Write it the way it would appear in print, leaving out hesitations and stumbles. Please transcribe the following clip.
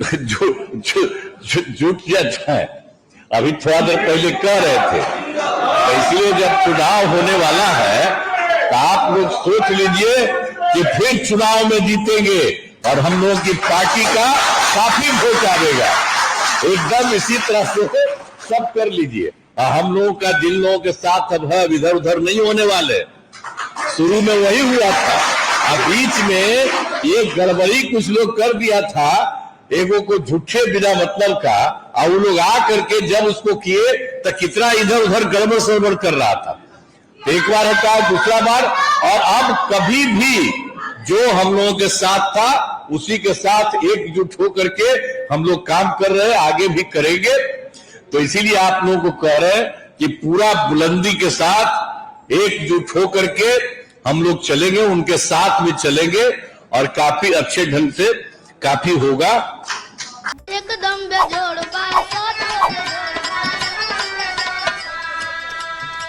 जो जुट जाता है। अभी थोड़ा देर पहले कह रहे थे, तो इसलिए जब चुनाव होने वाला है तो आप लोग सोच लीजिए कि फिर चुनाव में जीतेंगे और हम लोगों की पार्टी का काफी वोट आएगा। एकदम इसी तरह से सब कर लीजिए। हम लोगों का जिन लोगों के साथ अब है इधर उधर नहीं होने वाले। शुरू में वही हुआ था, अब बीच में ये गड़बड़ी कुछ लोग कर दिया था, एगो को झूठे बिना मतलब का, और वो लोग आ करके जब उसको किए तो कितना इधर उधर गड़बड़ सड़बड़ कर रहा था। एक बार होता है, दूसरा बार, और अब कभी भी जो हम लोगों के साथ था उसी के साथ एकजुट होकर के हम लोग काम कर रहे हैं, आगे भी करेंगे। तो इसीलिए आप लोगों को कह रहे हैं कि पूरा बुलंदी के साथ एकजुट होकर के हम लोग चलेंगे, उनके साथ में चलेंगे और काफी अच्छे ढंग से काफी होगा। एकदम बेजो